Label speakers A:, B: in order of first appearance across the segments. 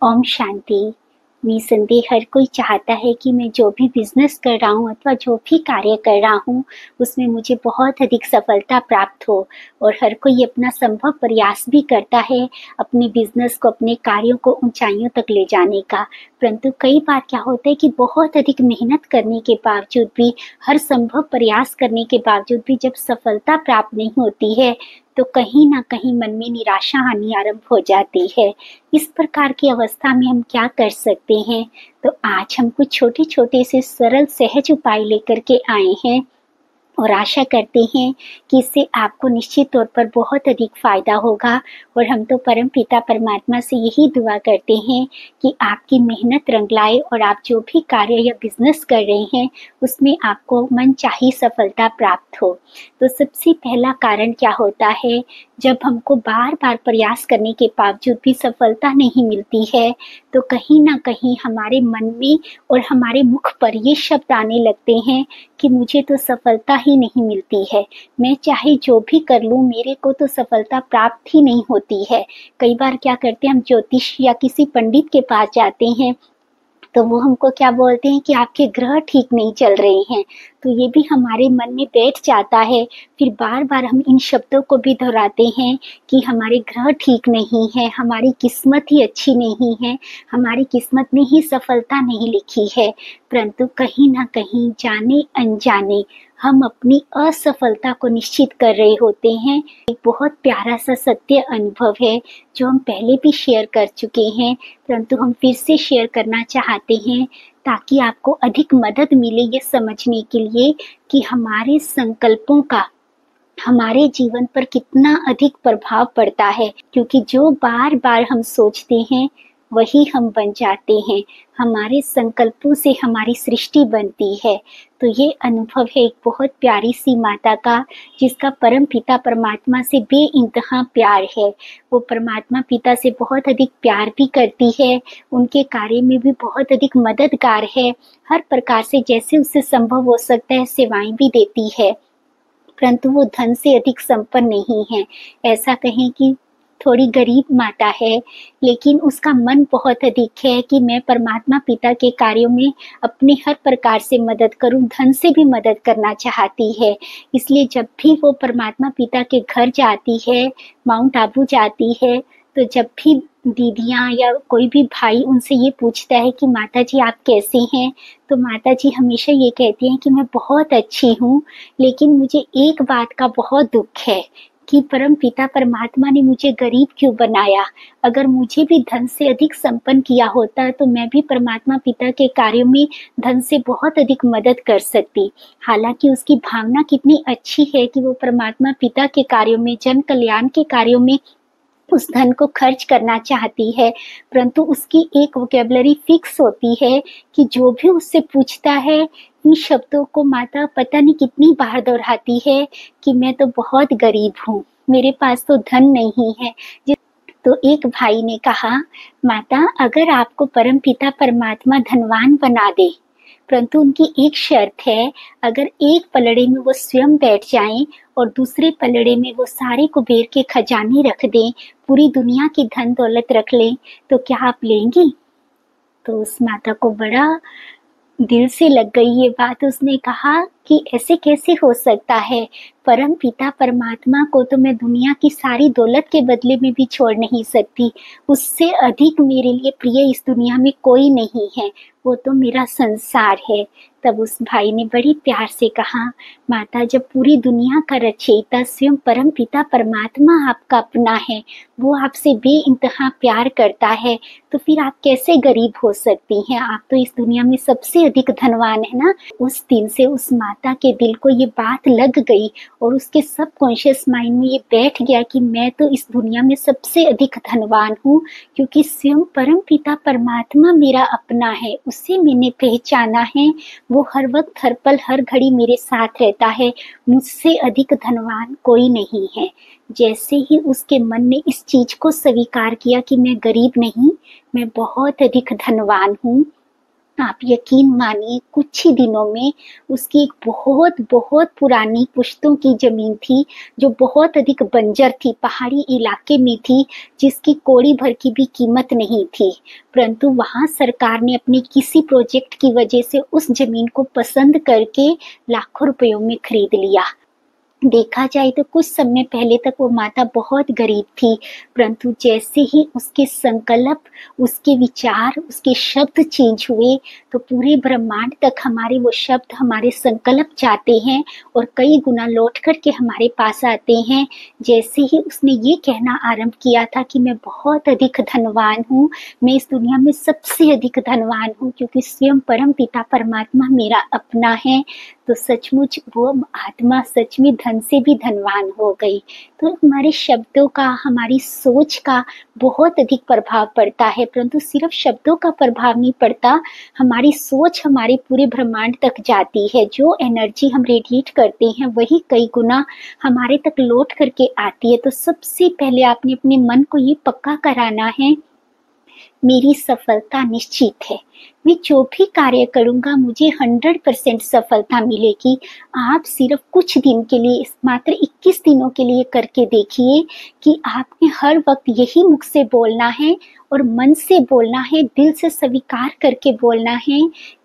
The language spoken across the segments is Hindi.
A: ओम शांति। निसंदेह हर कोई चाहता है कि मैं जो भी बिजनेस कर रहा हूँ अथवा जो भी कार्य कर रहा हूँ उसमें मुझे बहुत अधिक सफलता प्राप्त हो, और हर कोई अपना संभव प्रयास भी करता है अपने बिजनेस को, अपने कार्यों को ऊंचाइयों तक ले जाने का। परंतु कई बार क्या होता है कि बहुत अधिक मेहनत करने के बावजूद भी, हर संभव प्रयास करने के बावजूद भी जब सफलता प्राप्त नहीं होती है तो कहीं ना कहीं मन में निराशा आनी आरंभ हो जाती है। इस प्रकार की अवस्था में हम क्या कर सकते हैं? तो आज हम कुछ छोटे छोटे से सरल सहज उपाय लेकर के आए हैं और आशा करते हैं कि इससे आपको निश्चित तौर पर बहुत अधिक फायदा होगा। और हम तो परम पिता परमात्मा से यही दुआ करते हैं कि आपकी मेहनत रंग लाए और आप जो भी कार्य या बिजनेस कर रहे हैं उसमें आपको मनचाही सफलता प्राप्त हो। तो सबसे पहला कारण क्या होता है, जब हमको बार बार प्रयास करने के बावजूद भी सफलता नहीं मिलती है तो कहीं ना कहीं हमारे मन में और हमारे मुख पर ये शब्द आने लगते हैं कि मुझे तो सफलता ही नहीं मिलती है, मैं चाहे जो भी कर लूं मेरे को तो सफलता प्राप्त ही नहीं होती है। कई बार क्या करते हैं, हम ज्योतिष या किसी पंडित के पास जाते हैं तो वो हमको क्या बोलते हैं कि आपके ग्रह ठीक नहीं चल रहे हैं, तो ये भी हमारे मन में बैठ जाता है। फिर बार बार हम इन शब्दों को भी दोहराते हैं कि हमारे ग्रह ठीक नहीं है, हमारी किस्मत ही अच्छी नहीं है, हमारी किस्मत में ही सफलता नहीं लिखी है। परंतु कहीं ना कहीं जाने अनजाने हम अपनी असफलता को निश्चित कर रहे होते हैं। एक बहुत प्यारा सा सत्य अनुभव है जो हम पहले भी शेयर कर चुके हैं, परंतु हम फिर से शेयर करना चाहते हैं ताकि आपको अधिक मदद मिले ये समझने के लिए कि हमारे संकल्पों का हमारे जीवन पर कितना अधिक प्रभाव पड़ता है। क्योंकि जो बार बार हम सोचते हैं वही हम बन जाते हैं, हमारे संकल्पों से हमारी सृष्टि बनती है। तो ये अनुभव है एक बहुत प्यारी सी माता का, जिसका परम पिता परमात्मा से बेइंतहा प्यार है। वो परमात्मा पिता से बहुत अधिक प्यार भी करती है, उनके कार्य में भी बहुत अधिक मददगार है, हर प्रकार से जैसे उससे संभव हो सकता है सेवाएं भी देती है। परंतु वो धन से अधिक संपन्न नहीं है, ऐसा कहें कि थोड़ी गरीब माता है, लेकिन उसका मन बहुत अधिक है कि मैं परमात्मा पिता के कार्यों में अपने हर प्रकार से मदद करूं, धन से भी मदद करना चाहती है। इसलिए जब भी वो परमात्मा पिता के घर जाती है, माउंट आबू जाती है, तो जब भी दीदियां या कोई भी भाई उनसे ये पूछता है कि माता जी आप कैसे हैं, तो माता जी हमेशा ये कहती हैं कि मैं बहुत अच्छी हूँ, लेकिन मुझे एक बात का बहुत दुख है कि परम पिता परमात्मा ने मुझे गरीब क्यों बनाया। अगर मुझे भी धन से अधिक संपन्न किया होता तो मैं भी परमात्मा पिता के कार्यों में धन से बहुत अधिक मदद कर सकती। हालांकि उसकी भावना कितनी अच्छी है कि वो परमात्मा पिता के कार्यों में, जन कल्याण के कार्यों में उस धन को खर्च करना चाहती है, परंतु उसकी एक वोकेबलरी फिक्स होती है कि जो भी उससे पूछता है इन शब्दों को माता पता नहीं कितनी बार दोहराती है कि मैं तो बहुत गरीब हूँ, मेरे पास तो धन नहीं है। तो एक भाई ने कहा, माता अगर आपको परम पिता परमात्मा धनवान बना दे, परंतु उनकी एक शर्त है, अगर एक पलड़े में वो स्वयं बैठ जाएं और दूसरे पलड़े में वो सारे कुबेर के खजाने रख दें, पूरी दुनिया की धन दौलत रख लें, तो क्या आप लेंगी? तो उस माता को बड़ा दिल से लग गई ये बात। उसने कहा कि ऐसे कैसे हो सकता है, परम पिता परमात्मा को तो मैं दुनिया की सारी दौलत के बदले में भी छोड़ नहीं सकती, उससे अधिक मेरे लिए प्रिय इस दुनिया में कोई नहीं है, वो तो मेरा संसार है। तब उस भाई ने बड़ी प्यार से कहा, माता जब पूरी दुनिया का रचयिता स्वयं परम पिता परमात्मा आपका अपना है, वो आपसे बेइंतहा प्यार करता है, तो फिर आप कैसे गरीब हो सकती हैं? आप तो इस दुनिया में सबसे अधिक धनवान है ना। उस दिन से उस माता के दिल को ये बात लग गई और उसके सबकॉन्शियस माइंड में ये बैठ गया कि मैं तो इस दुनिया में सबसे अधिक धनवान हूँ, क्योंकि स्वयं परम पिता परमात्मा मेरा अपना है, उसे मैंने पहचाना है, वो हर वक्त हर पल हर घड़ी मेरे साथ रहता है, मुझसे अधिक धनवान कोई नहीं है। जैसे ही उसके मन ने इस चीज को स्वीकार किया कि मैं गरीब नहीं, मैं बहुत अधिक धनवान हूँ, आप यकीन मानिए कुछ ही दिनों में उसकी एक बहुत बहुत पुरानी पुश्तों की जमीन थी जो बहुत अधिक बंजर थी, पहाड़ी इलाके में थी, जिसकी कौड़ी भर की भी कीमत नहीं थी। परंतु वहां सरकार ने अपने किसी प्रोजेक्ट की वजह से उस जमीन को पसंद करके लाखों रुपयों में खरीद लिया। देखा जाए तो कुछ समय पहले तक वो माता बहुत गरीब थी, परंतु जैसे ही उसके संकल्प, उसके विचार, उसके शब्द चेंज हुए तो पूरे ब्रह्मांड तक हमारे वो शब्द, हमारे संकल्प जाते हैं और कई गुना लौट करके हमारे पास आते हैं। जैसे ही उसने ये कहना आरंभ किया था कि मैं बहुत अधिक धनवान हूँ, मैं इस दुनिया में सबसे अधिक धनवान हूँ क्योंकि स्वयं परम पिता परमात्मा मेरा अपना है, तो सचमुच वो आत्मा सच में धन से भी धनवान हो गई। तो हमारे शब्दों का, हमारी सोच का बहुत अधिक प्रभाव पड़ता है, परंतु सिर्फ शब्दों का प्रभाव नहीं पड़ता, हमारी सोच हमारे पूरे ब्रह्मांड तक जाती है। जो एनर्जी हम रेडिएट करते हैं वही कई गुना हमारे तक लौट करके आती है। तो सबसे पहले आपने अपने मन को ये पक्का कराना है, मेरी सफलता निश्चित है, मैं जो भी कार्य करूंगा मुझे 100% सफलता मिलेगी। आप सिर्फ कुछ दिन के लिए, मात्र 21 दिनों के लिए करके देखिए कि आपने हर वक्त यही मुख से बोलना है और मन से बोलना है, दिल से स्वीकार करके बोलना है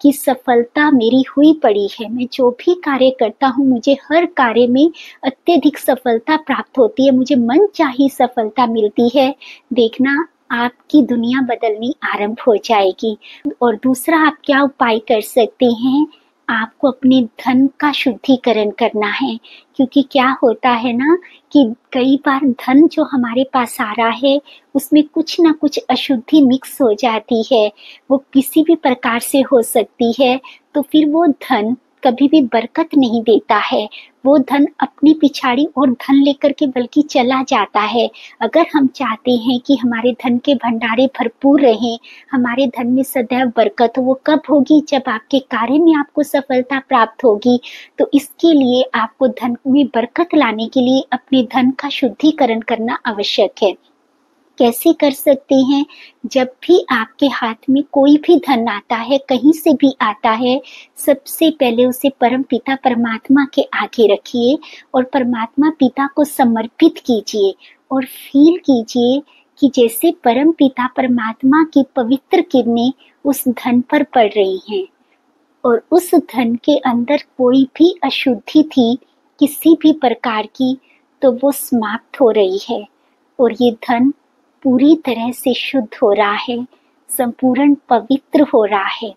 A: कि सफलता मेरी हुई पड़ी है। मैं जो भी कार्य करता हूँ मुझे हर कार्य में अत्यधिक सफलता प्राप्त होती है, मुझे मनचाही सफलता मिलती है। देखना आपकी दुनिया बदलनी आरंभ हो जाएगी। और दूसरा आप क्या उपाय कर सकते हैं, आपको अपने धन का शुद्धिकरण करना है, क्योंकि क्या होता है ना कि कई बार धन जो हमारे पास आ रहा है उसमें कुछ ना कुछ अशुद्धि मिक्स हो जाती है, वो किसी भी प्रकार से हो सकती है, तो फिर वो धन कभी भी बरकत नहीं देता है। वो धन अपनी पिछाड़ी और धन लेकर के बल्कि चला जाता है। अगर हम चाहते हैं कि हमारे धन के भंडारे भरपूर रहें, हमारे धन में सदैव बरकत हो, वो कब होगी, जब आपके कार्य में आपको सफलता प्राप्त होगी। तो इसके लिए आपको धन में बरकत लाने के लिए अपने धन का शुद्धिकरण करना आवश्यक है। कैसे कर सकते हैं, जब भी आपके हाथ में कोई भी धन आता है, कहीं से भी आता है, सबसे पहले उसे परम पिता परमात्मा के आगे रखिए और परमात्मा पिता को समर्पित कीजिए और फील कीजिए कि जैसे परम पिता परमात्मा की पवित्र किरणें उस धन पर पड़ रही हैं और उस धन के अंदर कोई भी अशुद्धि थी किसी भी प्रकार की, तो वो समाप्त हो रही है और ये धन पूरी तरह से शुद्ध हो रहा है, संपूर्ण पवित्र हो रहा है।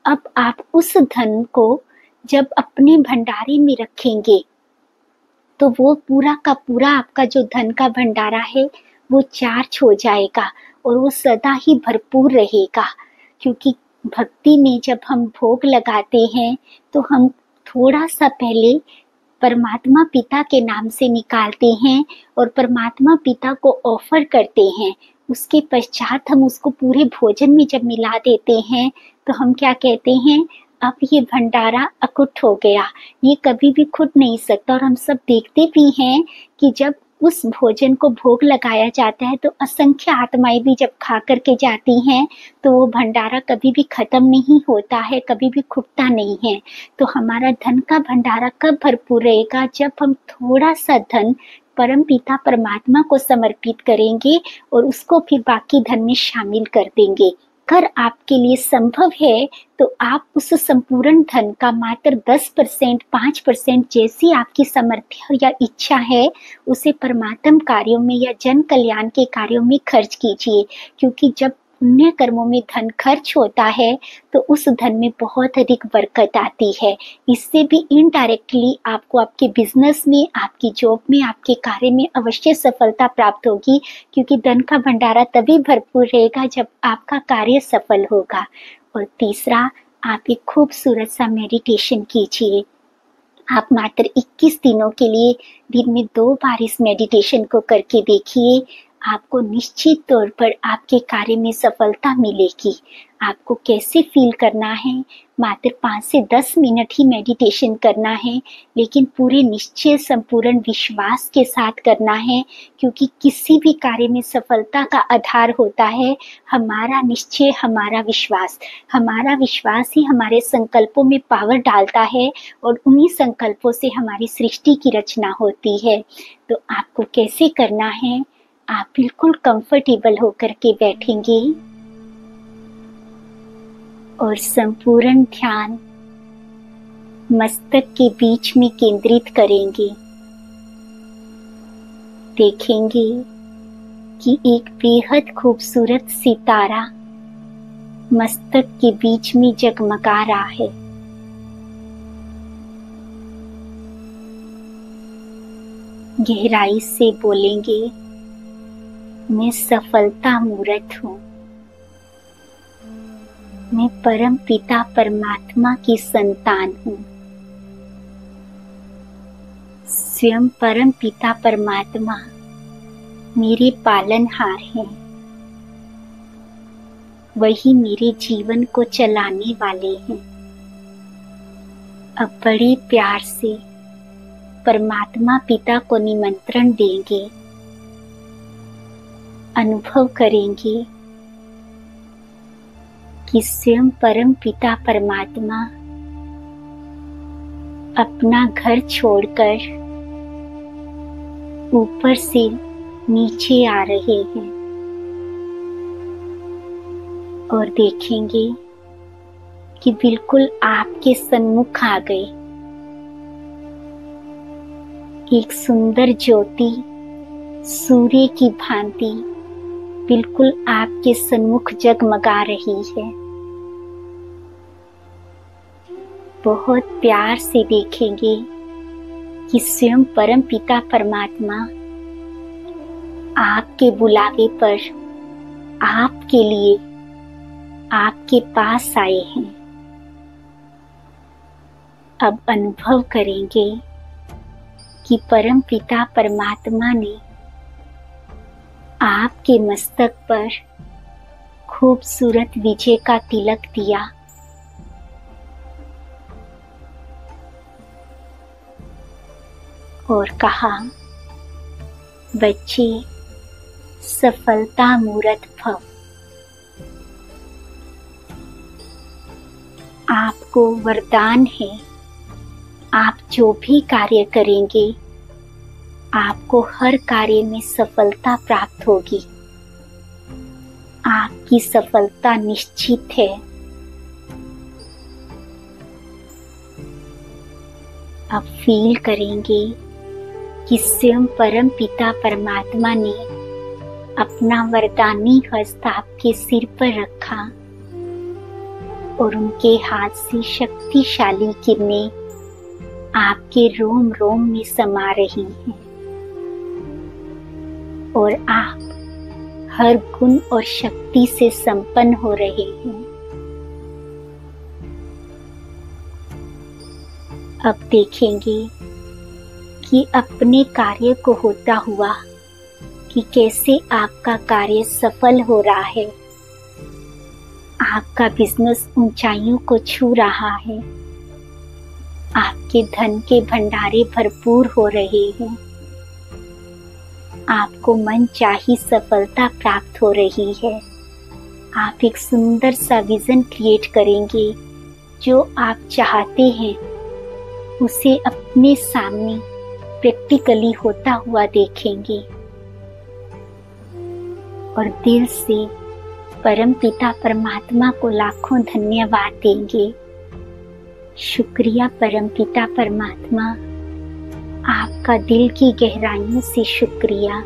A: अब आप उस धन को जब अपने भंडारे में रखेंगे तो वो पूरा का पूरा आपका जो धन का भंडारा है वो चार्ज हो जाएगा और वो सदा ही भरपूर रहेगा। क्योंकि भक्ति में जब हम भोग लगाते हैं तो हम थोड़ा सा पहले परमात्मा पिता के नाम से निकालते हैं और परमात्मा पिता को ऑफर करते हैं। उसके पश्चात हम उसको पूरे भोजन में जब मिला देते हैं तो हम क्या कहते हैं, अब ये भंडारा अकुट हो गया, ये कभी भी खुट नहीं सकता। और हम सब देखते भी हैं कि जब उस भोजन को भोग लगाया जाता है तो असंख्य आत्माएं भी जब खा करके जाती हैं तो वो भंडारा कभी भी खत्म नहीं होता है, कभी भी खुटता नहीं है। तो हमारा धन का भंडारा कब भरपूर रहेगा, जब हम थोड़ा सा धन परम पिता परमात्मा को समर्पित करेंगे और उसको फिर बाकी धन में शामिल कर देंगे। अगर आपके लिए संभव है तो आप उस संपूर्ण धन का मात्र 10%, 5% जैसी आपकी सामर्थ्य या इच्छा है उसे परमात्म कार्यों में या जन कल्याण के कार्यों में खर्च कीजिए। क्योंकि जब पुण्य कर्मों में धन खर्च होता है तो उस धन में बहुत अधिक बरकत आती है। इससे भी इनडायरेक्टली आपको आपके बिजनेस में, आपकी जॉब में, आपके कार्य में अवश्य सफलता प्राप्त होगी, क्योंकि धन का भंडारा तभी भरपूर रहेगा जब आपका कार्य सफल होगा। और तीसरा, आप एक खूबसूरत सा मेडिटेशन कीजिए। आप मात्र 21 दिनों के लिए दिन में 2 बार इस मेडिटेशन को करके देखिए, आपको निश्चित तौर पर आपके कार्य में सफलता मिलेगी। आपको कैसे फील करना है, मात्र 5 से 10 मिनट ही मेडिटेशन करना है, लेकिन पूरे निश्चय संपूर्ण विश्वास के साथ करना है, क्योंकि किसी भी कार्य में सफलता का आधार होता है हमारा निश्चय, हमारा विश्वास। हमारा विश्वास ही हमारे संकल्पों में पावर डालता है और उन्हीं संकल्पों से हमारी सृष्टि की रचना होती है। तो आपको कैसे करना है, आप बिल्कुल कंफर्टेबल होकर के बैठेंगे और संपूर्ण ध्यान मस्तक के बीच में केंद्रित करेंगे। देखेंगे कि एक बेहद खूबसूरत सितारा मस्तक के बीच में जगमगा रहा है। गहराई से बोलेंगे, मैं सफलता मूर्त हूँ, मैं परम पिता परमात्मा की संतान हूँ। स्वयं परम पिता परमात्मा मेरे पालनहार हैं, वही मेरे जीवन को चलाने वाले हैं। अब बड़े प्यार से परमात्मा पिता को निमंत्रण देंगे, अनुभव करेंगे कि स्वयं परम पिता परमात्मा अपना घर छोड़कर ऊपर से नीचे आ रहे हैं और देखेंगे कि बिल्कुल आपके सन्मुख आ गए। एक सुंदर ज्योति सूर्य की भांति बिल्कुल आपके सन्मुख जगमगा रही है। बहुत प्यार से देखेंगे कि स्वयं परम पिता परमात्मा आपके बुलावे पर आपके लिए आपके पास आए हैं। अब अनुभव करेंगे कि परम पिता परमात्मा ने आपके मस्तक पर खूबसूरत विजय का तिलक दिया और कहा, बच्चे सफलता मूर्त भव। आपको वरदान है, आप जो भी कार्य करेंगे आपको हर कार्य में सफलता प्राप्त होगी। आपकी सफलता निश्चित है। अब फील करेंगे कि स्वयं परम पिता परमात्मा ने अपना वरदानी हस्त आपके सिर पर रखा और उनके हाथ से शक्तिशाली किरणें आपके रोम रोम में समा रही हैं और आप हर गुण और शक्ति से संपन्न हो रहे हैं। अब देखेंगे कि अपने कार्य को होता हुआ कि कैसे आपका कार्य सफल हो रहा है। आपका बिजनेस ऊंचाइयों को छू रहा है। आपके धन के भंडारे भरपूर हो रहे हैं। आपको मनचाही सफलता प्राप्त हो रही है। आप एक सुंदर सा विजन क्रिएट करेंगे। जो आप चाहते हैं उसे अपने सामने प्रैक्टिकली होता हुआ देखेंगे और दिल से परम पिता परमात्मा को लाखों धन्यवाद देंगे। शुक्रिया परम पिता परमात्मा, आपका दिल की गहराइयों से शुक्रिया।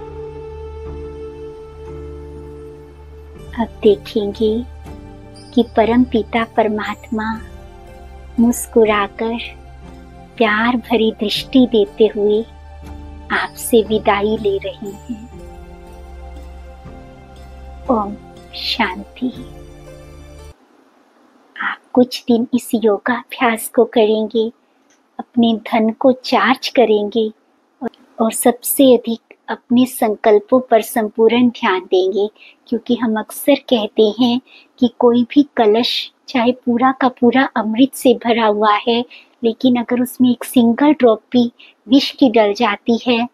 A: अब देखेंगे कि परम पिता परमात्मा मुस्कुराकर प्यार भरी दृष्टि देते हुए आपसे विदाई ले रहे हैं। ओम शांति। आप कुछ दिन इस योगाभ्यास को करेंगे, अपने धन को चार्ज करेंगे और सबसे अधिक अपने संकल्पों पर संपूर्ण ध्यान देंगे, क्योंकि हम अक्सर कहते हैं कि कोई भी कलश चाहे पूरा का पूरा अमृत से भरा हुआ है, लेकिन अगर उसमें एक सिंगल ड्रॉप भी विष की डल जाती है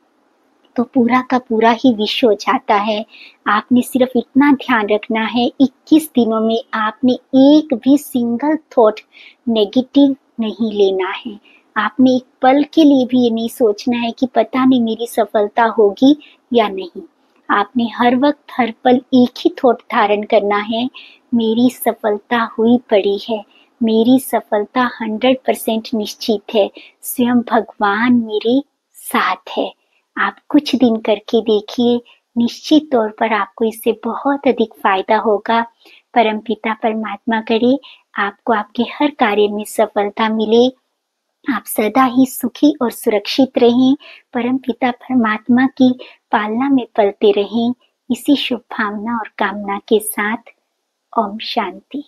A: तो पूरा का पूरा ही विष हो जाता है। आपने सिर्फ इतना ध्यान रखना है, 21 दिनों में आपने एक भी सिंगल थॉट नेगेटिव नहीं लेना है। आपने एक पल के लिए भी ये नहीं सोचना है कि पता नहीं मेरी सफलता होगी या नहीं। आपने हर वक्त हर पल एक ही थॉट धारण करना है, मेरी सफलता हुई पड़ी है, मेरी सफलता 100% निश्चित है, स्वयं भगवान मेरे साथ है। आप कुछ दिन करके देखिए, निश्चित तौर पर आपको इससे बहुत अधिक फायदा होगा। परमपिता परमात्मा करे आपको आपके हर कार्य में सफलता मिले, आप सदा ही सुखी और सुरक्षित रहें, परमपिता परमात्मा की पालना में पलते रहें। इसी शुभ भावना और कामना के साथ ओम शांति।